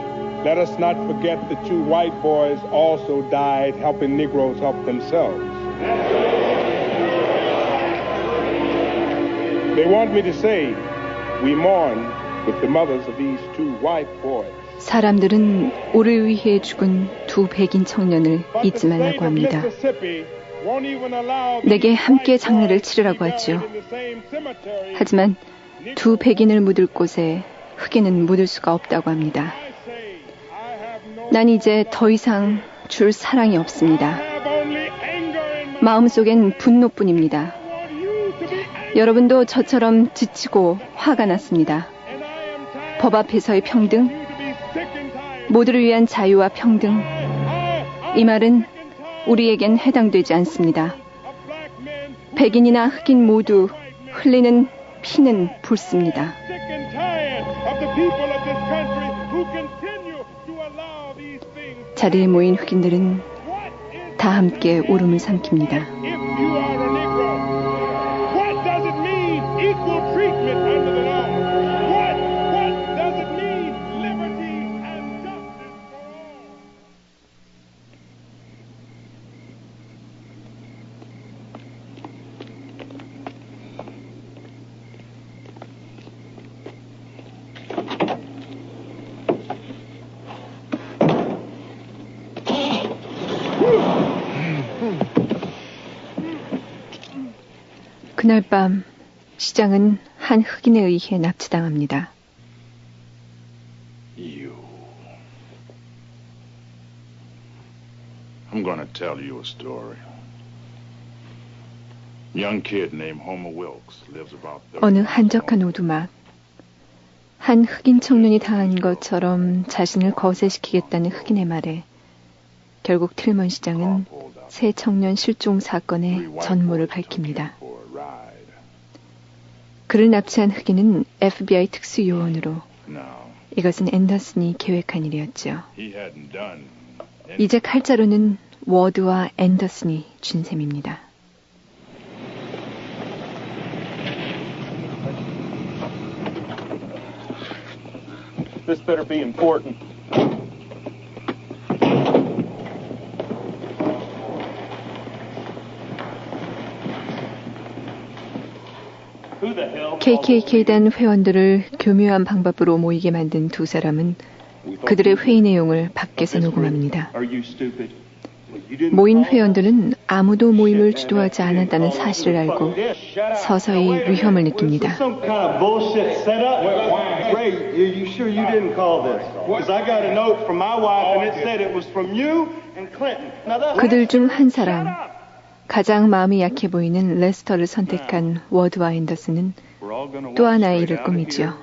let us not forget the 2 white boys also died helping Negroes help themselves. They want me to say, we mourn with the mothers of these 2 white boys. 사람들은 우리를 위해 죽은 2 백인 청년을 잊지 말라고 합니다. 내게 함께 장례를 치르라고 하죠. 하지만 2 백인을 묻을 곳에 흑인은 묻을 수가 없다고 합니다. 난 이제 더 이상 줄 사랑이 없습니다. 마음속엔 분노뿐입니다. 여러분도 저처럼 지치고 화가 났습니다. 법 앞에서의 평등, 모두를 위한 자유와 평등, 이 말은 우리에겐 해당되지 않습니다. 백인이나 흑인 모두 흘리는 피는 붉습니다. 자리에 모인 흑인들은 다 함께 울음을 삼킵니다. 그날 밤 시장은 한 흑인에 의해 납치당합니다. You. I'm gonna tell you a story. Young kid named Homer Wilkes lives about 30. 어느 한적한 오두막. 한 흑인 청년이 당한 것처럼 자신을 거세시키겠다는 흑인의 말에 결국 틸먼 시장은 새 청년 실종 사건의 전모를 밝힙니다. 그를 납치한 흑인은 FBI 특수요원으로 이것은 앤더슨이 계획한 일이었죠. 이제 칼자루는 워드와 앤더슨이 쥔 셈입니다. This better be important. KKK단 회원들을 교묘한 방법으로 모이게 만든 두 사람은 그들의 회의 내용을 밖에서 녹음합니다. 모인 회원들은 아무도 모임을 주도하지 않았다는 사실을 알고 서서히 위험을 느낍니다. 그들 중 한 사람, 가장 마음이 약해 보이는 레스터를 선택한 워드와 앤더슨은 또 하나의 일을 꾸미죠.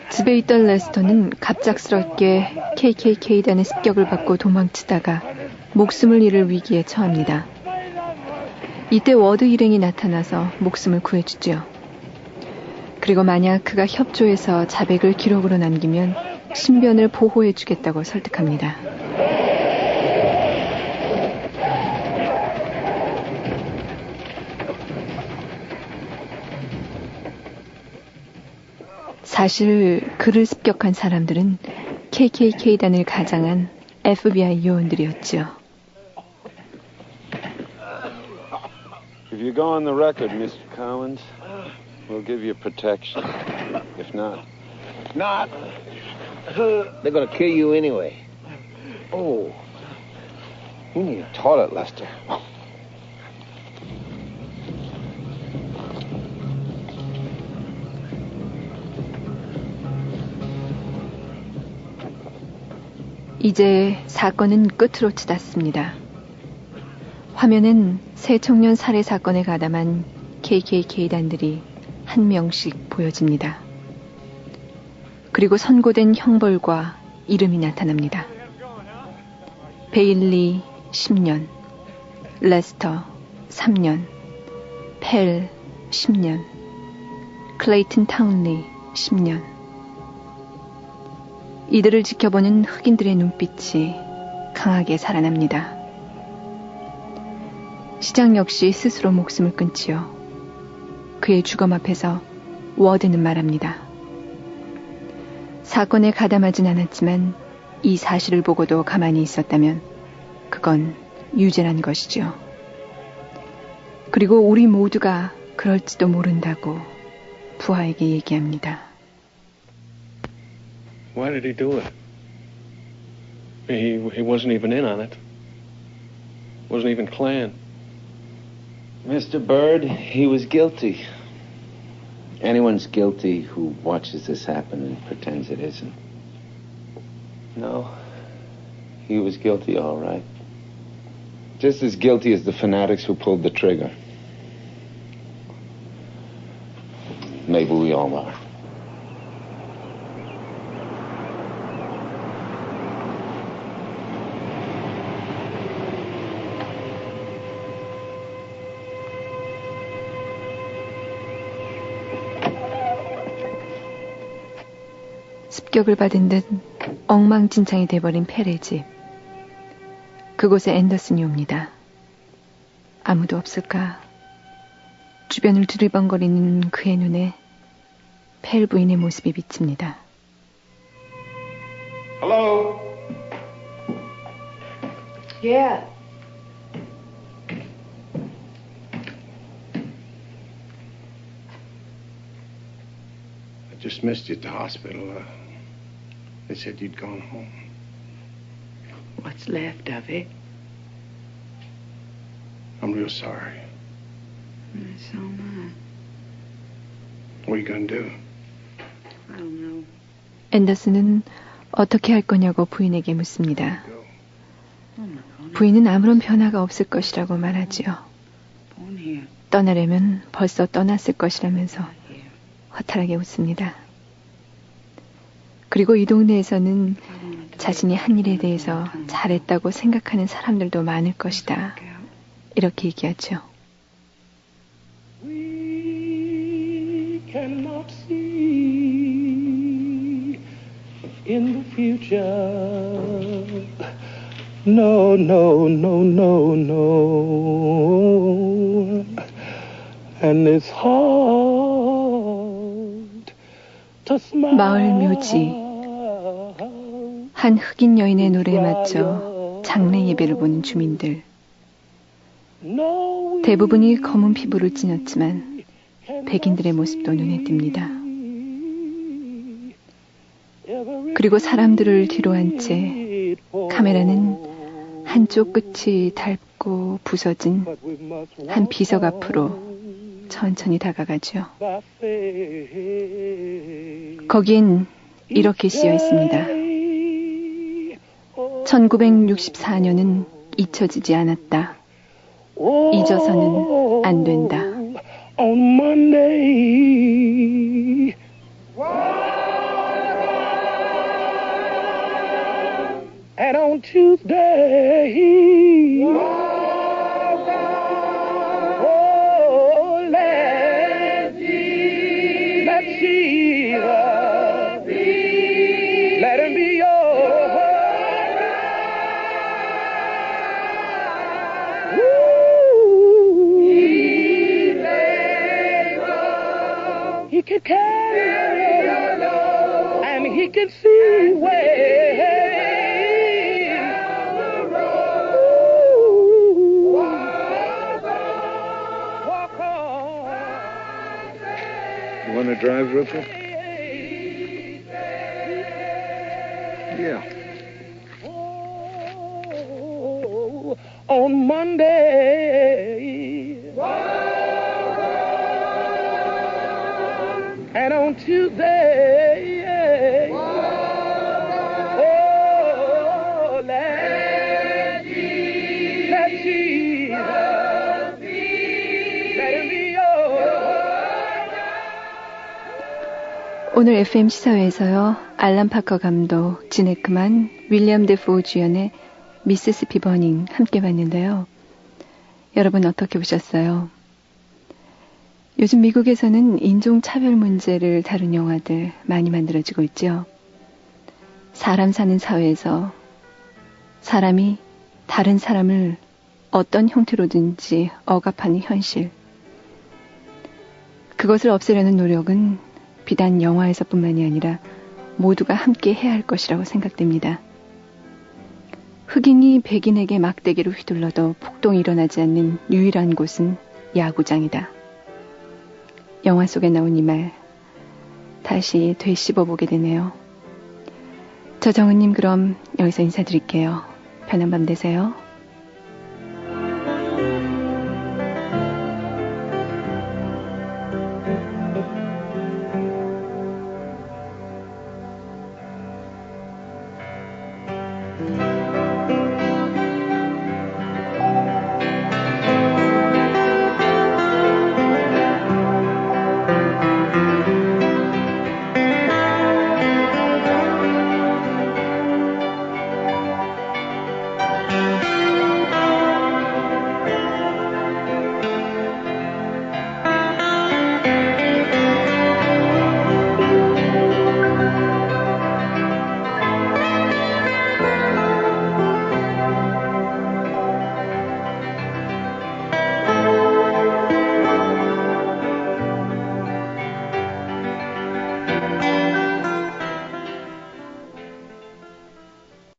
집에 있던 레스터는 갑작스럽게 KKK단의 습격을 받고 도망치다가 목숨을 잃을 위기에 처합니다. 이때 워드 일행이 나타나서 목숨을 구해주죠. 그리고 만약 그가 협조해서 자백을 기록으로 남기면 신변을 보호해주겠다고 설득합니다. 사실 그를 습격한 사람들은 KKK단을 가장한 FBI 요원들이었죠. If you go on the record, Mr. Collins, we'll give you protection. If not... Not. They're gonna kill you anyway. Oh. You need a toilet, Lester. 이제 사건은 끝으로 치닫습니다. 화면엔 새 청년 살해 사건에 가담한 KKK단들이 한 명씩 보여집니다. 그리고 선고된 형벌과 이름이 나타납니다. 베일리 10년, 레스터 3년, 펠 10년, 클레이튼 타운리 10년. 이들을 지켜보는 흑인들의 눈빛이 강하게 살아납니다. 시장 역시 스스로 목숨을 끊지요. 그의 주검 앞에서 워드는 말합니다. 사건에 가담하진 않았지만 이 사실을 보고도 가만히 있었다면 그건 유죄란 것이죠. 그리고 우리 모두가 그럴지도 모른다고 부하에게 얘기합니다. Why did he do it? He wasn't even in on it. Wasn't even Klan. Mr. Byrd, he was guilty. Anyone's guilty who watches this happen and pretends it isn't. No, he was guilty, all right. Just as guilty as the fanatics who pulled the trigger. Maybe we all are. 습격을 받은 듯 엉망진창이 돼버린 펠의 집. 그곳에 앤더슨이 옵니다. 아무도 없을까? 주변을 두리번거리는 그의 눈에 펠 부인의 모습이 비칩니다. Hello? Yeah. I just missed you at the hospital. They said you'd gone home. What's left of it? I'm real sorry. So am What are you gonna do? I. 앤더슨은 어떻게 할 거냐고 부인에게 묻습니다. 부인은 아무런 변화가 없을 것이라고 말하지요. 떠나려면 벌써 떠났을 것이라면서 허탈하게 웃습니다. 그리고 이 동네에서는 자신이 한 일에 대해서 잘했다고 생각하는 사람들도 많을 것이다. 이렇게 얘기하죠. We cannot see in the future. No, no, no, no, no. And it's hard to smile. 마을 묘지. 한 흑인 여인의 노래에 맞춰 장례 예배를 보는 주민들. 대부분이 검은 피부를 지녔지만 백인들의 모습도 눈에 띕니다. 그리고 사람들을 뒤로 한 채 카메라는 한쪽 끝이 닳고 부서진 한 비석 앞으로 천천히 다가가죠. 거긴 이렇게 쓰여 있습니다. 1964년은 잊혀지지 않았다. 잊어서는 안 된다. On Monday, and on Tuesday, oh, let Jesus, let him be yours. He can carry your load, and he can see way. You want to drive, Rupert? Yeah. Oh, on Monday. And on Tuesday, oh, let Jesus, let him be yours. 오늘 FM 시사회에서요. 알란 파커 감독, 진 에크만, 윌리엄 데포 주연의 미시시피 버닝 함께 봤는데요. 여러분 어떻게 보셨어요? 요즘 미국에서는 인종차별 문제를 다룬 영화들 많이 만들어지고 있죠. 사람 사는 사회에서 사람이 다른 사람을 어떤 형태로든지 억압하는 현실. 그것을 없애려는 노력은 비단 영화에서뿐만이 아니라 모두가 함께 해야 할 것이라고 생각됩니다. 흑인이 백인에게 막대기로 휘둘러도 폭동이 일어나지 않는 유일한 곳은 야구장이다. 영화 속에 나온 이 말 다시 되씹어보게 되네요. 저 정은님 그럼 여기서 인사드릴게요. 편한 밤 되세요.